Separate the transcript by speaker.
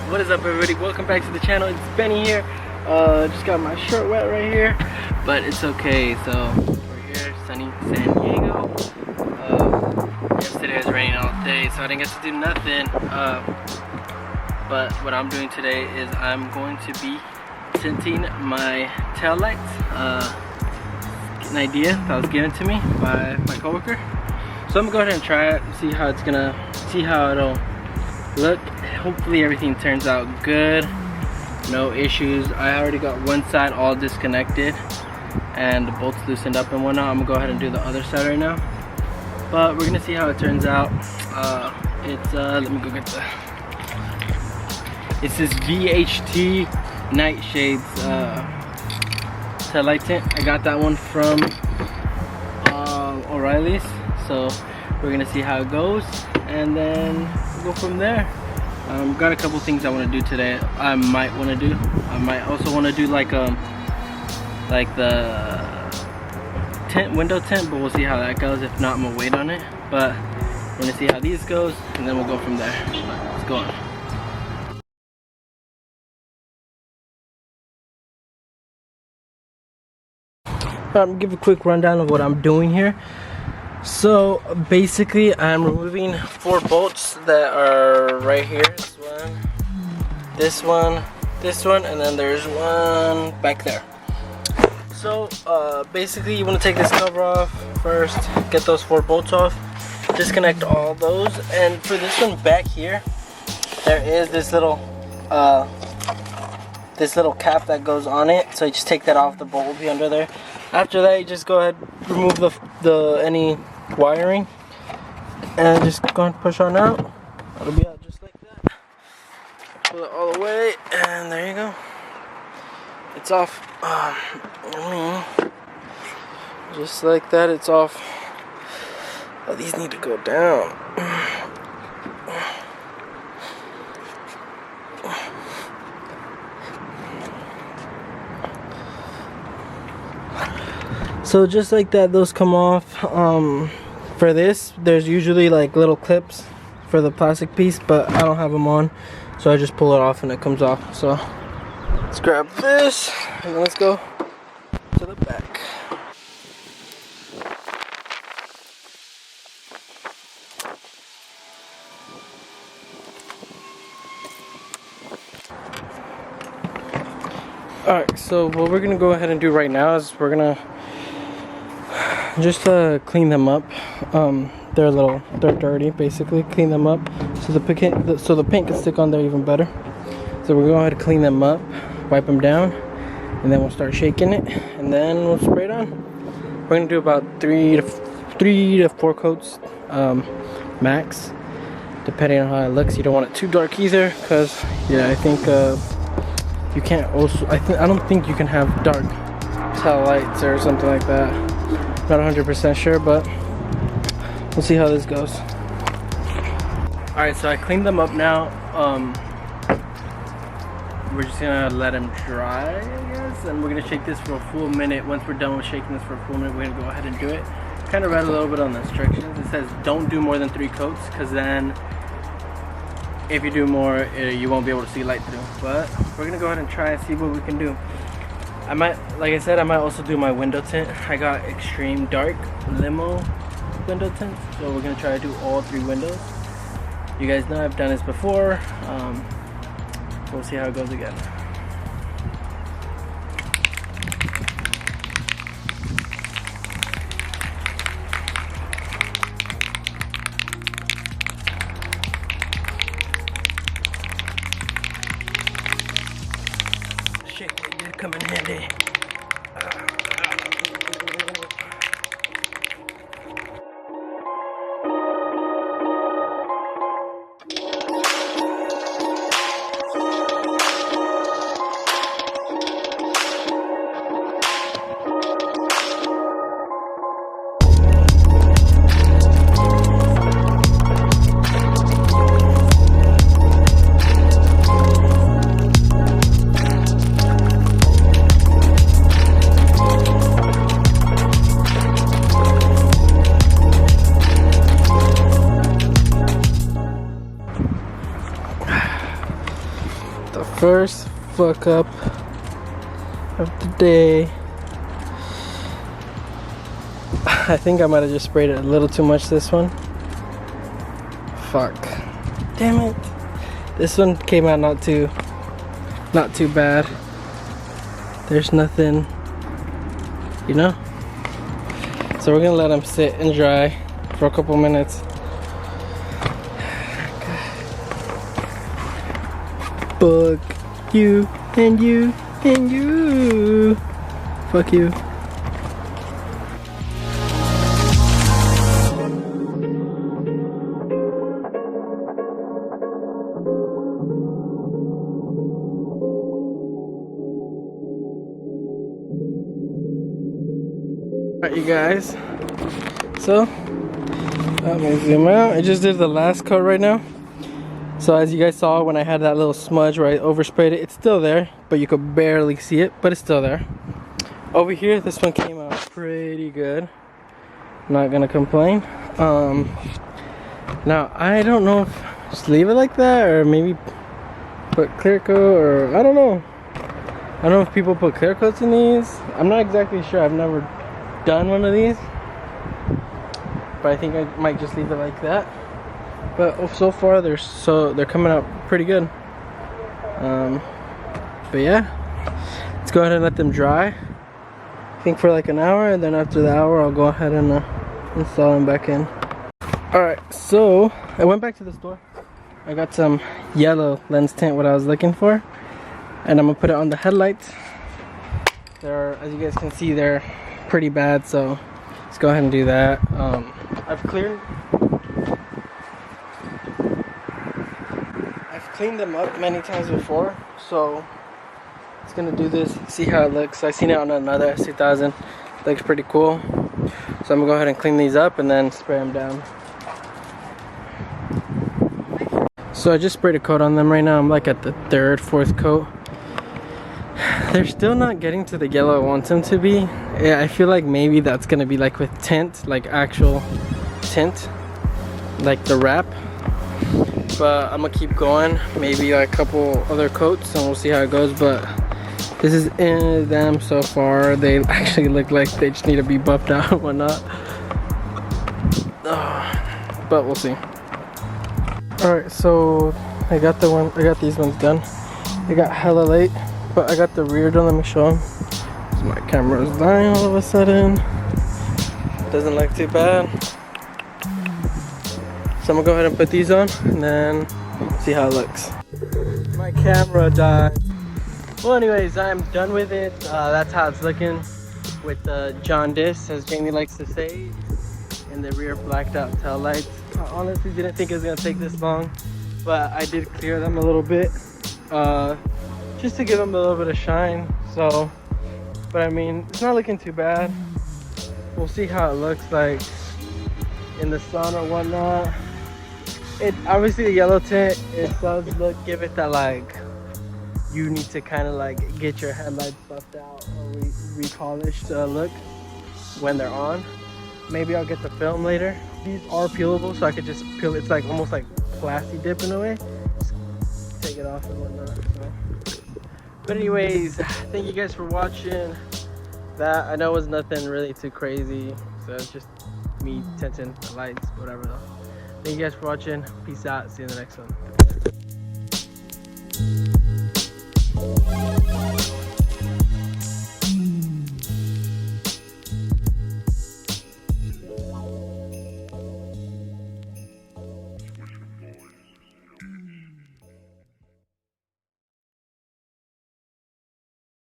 Speaker 1: What is up, everybody? Welcome back to the channel. It's Benny here. Just got my shirt wet right here, but it's okay. So we're here, sunny San Diego. Yesterday was raining all day, so I didn't get to do nothing. But what I'm doing today is I'm going to be tinting my tail lights. An idea that was given to me by my coworker. So I'm gonna go ahead and try it, see how it'll look. Hopefully everything turns out good, no issues. I already got one side all disconnected and the bolts loosened up and whatnot. I'm gonna go ahead and do the other side right now, but we're gonna see how it turns out. Let me go get it's this VHT Nightshades tail light tint. I got that one from O'Reilly's, so we're gonna see how it goes and then we'll go from there. Got a couple things I want to do today. I might also want to do like the tint, window tint, but we'll see how that goes. If not, I'm gonna wait on it, but we're gonna see how these goes and then we'll go from there. Let's go on. I'm gonna give a quick rundown of what I'm doing here. So basically I'm removing 4 bolts that are right here. This one, and then there's one back there. So basically you want to take this cover off first, get those 4 bolts off, disconnect all those, and for this one back here there is this little cap that goes on it, so you just take that off. The bolt will be under there. After that, you just go ahead, remove any wiring, and just go and push on out. It'll be out just like that. Pull it all the way, and there you go. It's off. Just like that, it's off. Oh, these need to go down. So just like that, those come off. For this, there's usually like little clips for the plastic piece, but I don't have them on, so I just pull it off and it comes off. So let's grab this and then let's go to the back. Alright, so what we're gonna go ahead and do right now is we're gonna just clean them up. They're dirty, basically. Clean them up so the paint can stick on there even better. So we're gonna go ahead and clean them up, wipe them down, and then we'll start shaking it, and then we'll spray it on. We're gonna do about 3 to 4 coats max, depending on how it looks. You don't want it too dark either, because I think you can't I don't think you can have dark tail lights or something like that. Not 100% sure, but we'll see how this goes. Alright, so I cleaned them up now. We're just gonna let them dry, I guess, and we're gonna shake this for a full minute. Once we're done with shaking this for a full minute, we're gonna go ahead and do it. Kind of read a little bit on the instructions. It says don't do more than 3 coats, because then if you do more, you won't be able to see light through. But we're gonna go ahead and try and see what we can do. Like I said, I might also do my window tint. I got extreme dark limo window tint, so we're gonna try to do all 3 windows. You guys know I've done this before. We'll see how it goes again. Shit, it did come in handy. The first fuck up of the day. I think I might have just sprayed it a little too much this one. Fuck. Damn it. This one came out not too bad. There's nothing, you know? So we're gonna let them sit and dry for a couple minutes. Fuck you and you and you. Fuck you. Alright, you guys. So, let me zoom out. I just did the last coat right now. So as you guys saw when I had that little smudge where I oversprayed it, it's still there, but you could barely see it, but it's still there. Over here, this one came out pretty good. Not gonna complain. Now I don't know if just leave it like that or maybe put clear coat, or I don't know. I don't know if people put clear coats in these. I'm not exactly sure. I've never done one of these, but I think I might just leave it like that. But so far they're coming out pretty good. But yeah, let's go ahead and let them dry. I think for like an hour, and then after the hour I'll go ahead and install them back in. Alright, so I went back to the store. I got some yellow lens tint, what I was looking for, and I'm gonna put it on the headlights. They're, as you guys can see, they're pretty bad, so let's go ahead and do that. I've cleaned them up many times before, so it's gonna do this, see how it looks. I seen it on another S2000, looks pretty cool. So I'm gonna go ahead and clean these up and then spray them down. So I just sprayed a coat on them right now. I'm like at the third, fourth coat. They're still not getting to the yellow I want them to be. Yeah, I feel like maybe that's gonna be like with tint, like actual tint, like the wrap. But I'm gonna keep going, maybe like a couple other coats, and we'll see how it goes. But this is in them so far. They actually look like they just need to be buffed out and whatnot. But we'll see. Alright, so I got these ones done. They got hella late, but I got the rear done. Let me show them. So my camera's dying all of a sudden. Doesn't look too bad. So I'm gonna go ahead and put these on and then see how it looks. My camera died. Well, anyways, I'm done with it. That's how it's looking with the jaundice, as Jamie likes to say, and the rear blacked out tail lights. I honestly didn't think it was gonna take this long, but I did clear them a little bit, just to give them a little bit of shine. So, but I mean, it's not looking too bad. We'll see how it looks like in the sun or whatnot. It obviously, the yellow tint, it does give it that like you need to kind of like get your headlights buffed out or repolished look when they're on. Maybe I'll get the film later. These are peelable, so I could just peel. It's like almost like plasti dip in a way. Just take it off and whatnot. So. But anyways, thank you guys for watching. That I know was nothing really too crazy, so it's just me tinting the lights, whatever though. Thank you guys for watching. Peace out. See you in the next one.